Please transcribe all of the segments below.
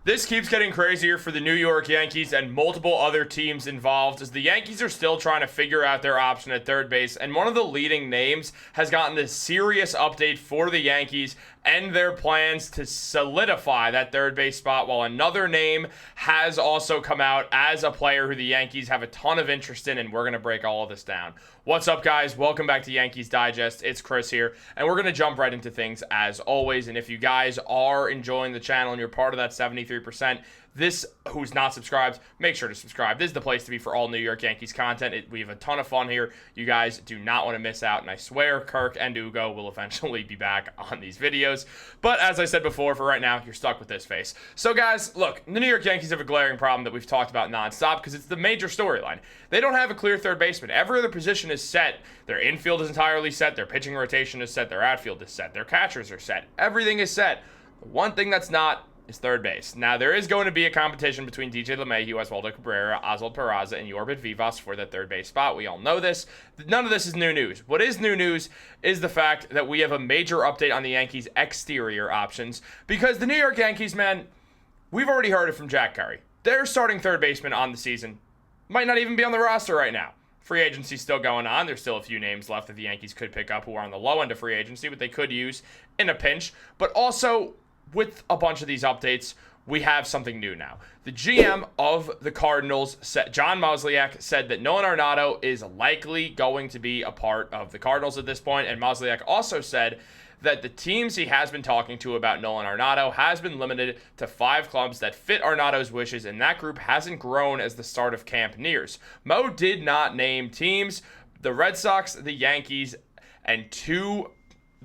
This keeps getting crazier for the New York Yankees and multiple other teams involved as the Yankees are still trying to figure out their option at third base, and one of the leading names has gotten a serious update for the Yankees and their plans to solidify that third base spot, while another name has also come out as a player who the Yankees have a ton of interest in, and we're going to break all of this down. What's up, guys? Welcome back to Yankees Digest. It's Chris here, and we're going to jump right into things as always. And if you guys are enjoying the channel and you're part of that 73%, who's not subscribed, make sure to subscribe. This is the place to be for all New York Yankees content. We have a ton of fun here. You guys do not want to miss out, and I swear Kirk and Ugo will eventually be back on these videos. But as I said before, for right now, you're stuck with this face. So guys, look, the New York Yankees have a glaring problem that we've talked about nonstop because it's the major storyline. They don't have a clear third baseman. Every other position is set. Their infield is entirely set. Their pitching rotation is set. Their outfield is set. Their catchers are set. Everything is set. The one thing that's not is third base. Now, there is going to be a competition between DJ LeMahieu, Oswaldo Cabrera, Oswald Peraza, and Yorbit Vivas for that third base spot. We all know this. None of this is new news. What is new news is the fact that we have a major update on the Yankees' exterior options, because the New York Yankees, man, we've already heard it from Jack Curry. Their starting third baseman on the season might not even be on the roster right now. Free agency still going on. There's still a few names left that the Yankees could pick up who are on the low end of free agency, but they could use in a pinch. But also, with a bunch of these updates, we have something new now. The GM of the Cardinals, John Mozeliak, said that Nolan Arenado is likely going to be a part of the Cardinals at this point, and Mozeliak also said that the teams he has been talking to about Nolan Arenado has been limited to 5 clubs that fit Arenado's wishes, and that group hasn't grown as the start of camp nears. Mo did not name teams. The Red Sox, the Yankees, and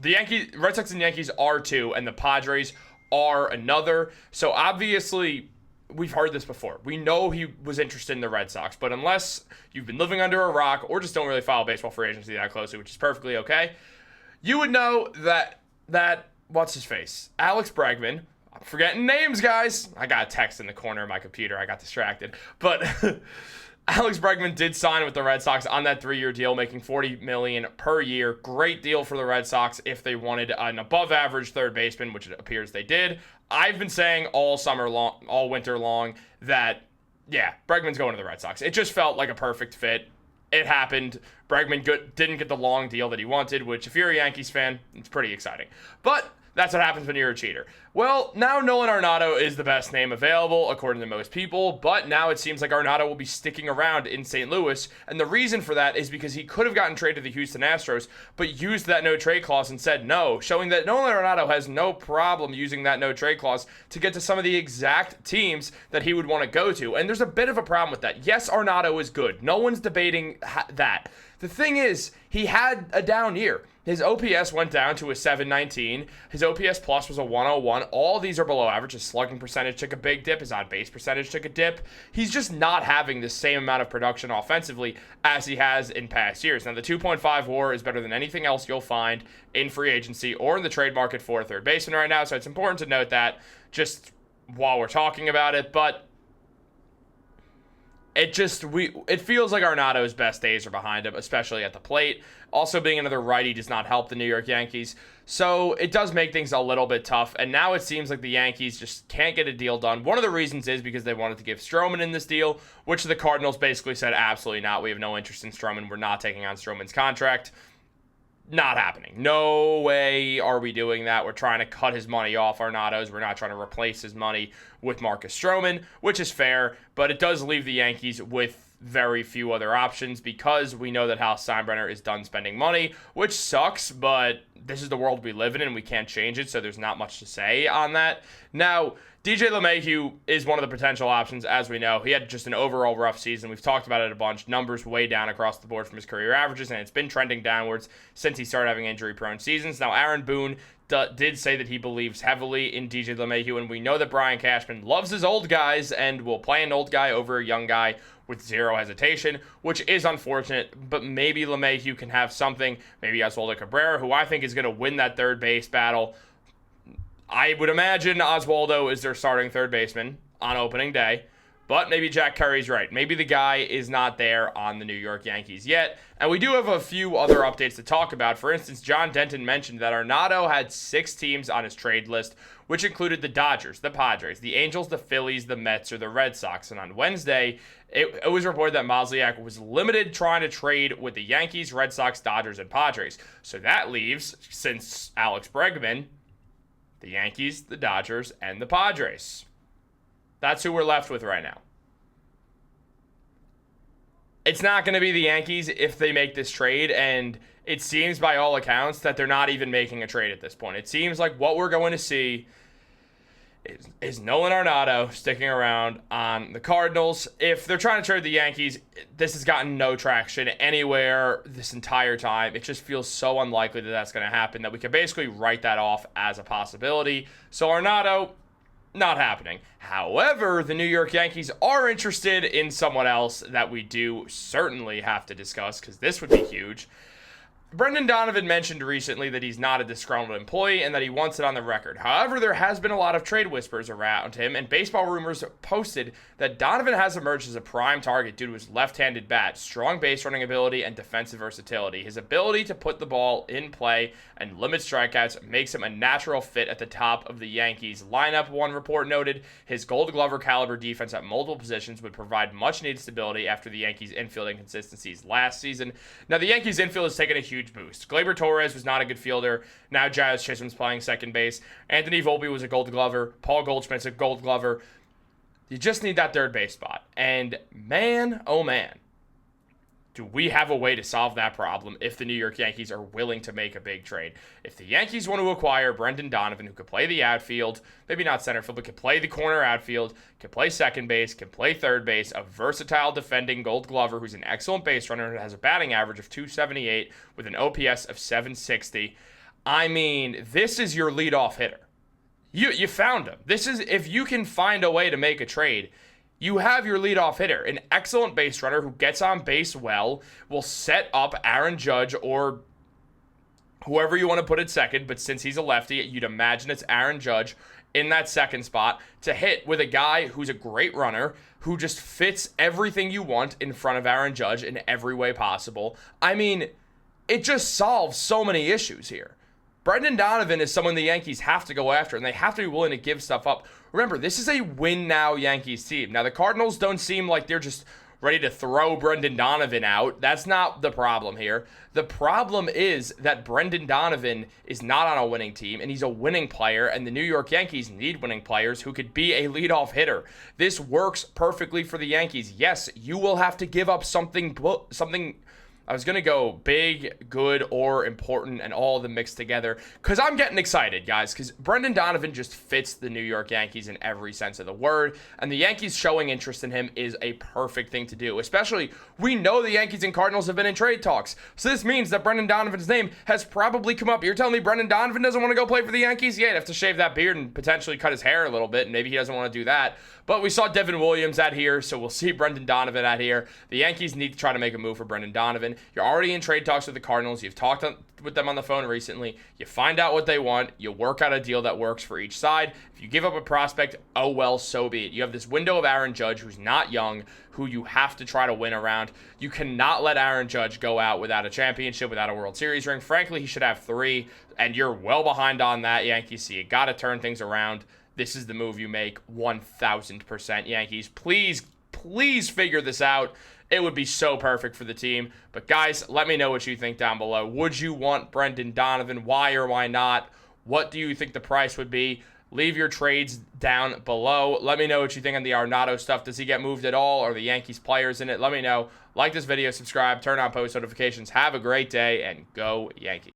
Red Sox and Yankees are 2, and the Padres are another. So obviously, we've heard this before. We know he was interested in the Red Sox, but unless you've been living under a rock or just don't really follow baseball free agency that closely, which is perfectly okay, you would know that what's his face? Alex Bregman. I'm forgetting names, guys. I got a text in the corner of my computer. I got distracted. But Alex Bregman did sign with the Red Sox on that 3-year deal, making $40 million per year. Great deal for the Red Sox if they wanted an above-average third baseman, which it appears they did. I've been saying all winter long that, yeah, Bregman's going to the Red Sox. It just felt like a perfect fit. It happened. Bregman didn't get the long deal that he wanted, which if you're a Yankees fan, it's pretty exciting. But that's what happens when you're a cheater. Well, now Nolan Arenado is the best name available, according to most people, but now it seems like Arenado will be sticking around in St. Louis, and the reason for that is because he could have gotten traded to the Houston Astros, but used that no-trade clause and said no, showing that Nolan Arenado has no problem using that no-trade clause to get to some of the exact teams that he would want to go to, and there's a bit of a problem with that. Yes, Arenado is good. No one's debating that. The thing is, he had a down year. His OPS went down to a 719. His OPS plus was a 101. All these are below average. His slugging percentage took a big dip. His on-base percentage took a dip. He's just not having the same amount of production offensively as he has in past years. Now, the 2.5 WAR is better than anything else you'll find in free agency or in the trade market for a third baseman right now, so it's important to note that just while we're talking about it, but it feels like Arenado's best days are behind him, especially at the plate. Also, being another righty does not help the New York Yankees. So it does make things a little bit tough. And now it seems like the Yankees just can't get a deal done. One of the reasons is because they wanted to give Stroman in this deal, which the Cardinals basically said, absolutely not. We have no interest in Stroman. We're not taking on Stroman's contract. Not happening. No way are we doing that. We're trying to cut his money off Arenado's. We're not trying to replace his money with Marcus Stroman, which is fair, but it does leave the Yankees with very few other options because we know that Hal Steinbrenner is done spending money, which sucks, but this is the world we live in and we can't change it, so there's not much to say on that. Now, DJ LeMahieu is one of the potential options, as we know. He had just an overall rough season. We've talked about it a bunch. Numbers way down across the board from his career averages, and it's been trending downwards since he started having injury-prone seasons. Now, Aaron Boone did say that he believes heavily in DJ LeMahieu, and we know that Brian Cashman loves his old guys and will play an old guy over a young guy with zero hesitation, which is unfortunate, but maybe LeMahieu can have something. Maybe Oswaldo Cabrera, who I think is going to win that third base battle. I would imagine Oswaldo is their starting third baseman on opening day, But maybe Jack Curry's right. Maybe the guy is not there on the New York Yankees yet. And we do have a few other updates to talk about. For instance, John Denton mentioned that Arenado had 6 teams on his trade list, which included the Dodgers, the Padres, the Angels, the Phillies, the Mets, or the Red Sox. And on Wednesday, it was reported that Mozeliak was limited trying to trade with the Yankees, Red Sox, Dodgers, and Padres. So that leaves, since Alex Bregman, the Yankees, the Dodgers, and the Padres. That's who we're left with right now. It's not going to be the Yankees if they make this trade, and it seems by all accounts that they're not even making a trade at this point. It seems like what we're going to see is Nolan Arenado sticking around on the Cardinals. If they're trying to trade the Yankees, this has gotten no traction anywhere this entire time. It just feels so unlikely that that's going to happen that we can basically write that off as a possibility. So Arenado, not happening. However, the New York Yankees are interested in someone else that we do certainly have to discuss because this would be huge. Brendan Donovan mentioned recently that he's not a disgruntled employee and that he wants it on the record. However, there has been a lot of trade whispers around him, and Baseball Rumors posted that Donovan has emerged as a prime target due to his left-handed bat, strong base running ability, and defensive versatility. His ability to put the ball in play and limit strikeouts makes him a natural fit at the top of the Yankees lineup. One report noted his Gold Glover caliber defense at multiple positions would provide much-needed stability after the Yankees' infield inconsistencies last season. Now, the Yankees' infield has taken a huge boost. Gleyber Torres was not a good fielder. Now Jazz Chisholm's playing second base. Anthony Volpe was a Gold Glover. Paul Goldschmidt's a Gold Glover. You just need that third base spot. And man, oh man, do we have a way to solve that problem if the New York Yankees are willing to make a big trade. If the Yankees want to acquire Brendan Donovan, who could play the outfield, maybe not center field, but could play the corner outfield, could play second base, can play third base, a versatile defending Gold Glover who's an excellent base runner and has a batting average of .278 with an OPS of .760. I mean, this is your leadoff hitter. You found him. This is, if you can find a way to make a trade, you have your leadoff hitter, an excellent base runner who gets on base well, will set up Aaron Judge or whoever you want to put at second, but since he's a lefty, you'd imagine it's Aaron Judge in that second spot to hit with a guy who's a great runner, who just fits everything you want in front of Aaron Judge in every way possible. I mean, it just solves so many issues here. Brendan Donovan is someone the Yankees have to go after, and they have to be willing to give stuff up. Remember, this is a win-now Yankees team. Now, the Cardinals don't seem like they're just ready to throw Brendan Donovan out. That's not the problem here. The problem is that Brendan Donovan is not on a winning team, and he's a winning player, and the New York Yankees need winning players who could be a leadoff hitter. This works perfectly for the Yankees. Yes, you will have to give up something. I was going to go big, good, or important, and all of them mixed together, because I'm getting excited, guys, because Brendan Donovan just fits the New York Yankees in every sense of the word, and the Yankees showing interest in him is a perfect thing to do, especially, we know the Yankees and Cardinals have been in trade talks, so this means that Brendan Donovan's name has probably come up. You're telling me Brendan Donovan doesn't want to go play for the Yankees? Yeah, he'd have to shave that beard and potentially cut his hair a little bit, and maybe he doesn't want to do that, but we saw Devin Williams out here, so we'll see Brendan Donovan out here. The Yankees need to try to make a move for Brendan Donovan. You're already in trade talks with the Cardinals. You've talked with them on the phone recently. You find out what they want. You work out a deal that works for each side. If you give up a prospect, oh well, so be it. You have this window of Aaron Judge, who's not young, who you have to try to win around. You cannot let Aaron Judge go out without a championship, without a World Series ring. Frankly, he should have 3, and you're well behind on that, Yankees, so you got to turn things around. This is the move you make, 1,000% Yankees. Please figure this out. It would be so perfect for the team. But guys, let me know what you think down below. Would you want Brendan Donovan? Why or why not? What do you think the price would be? Leave your trades down below. Let me know what you think on the Arenado stuff. Does he get moved at all? Are the Yankees players in it? Let me know. Like this video, subscribe, turn on post notifications. Have a great day, and go Yankees.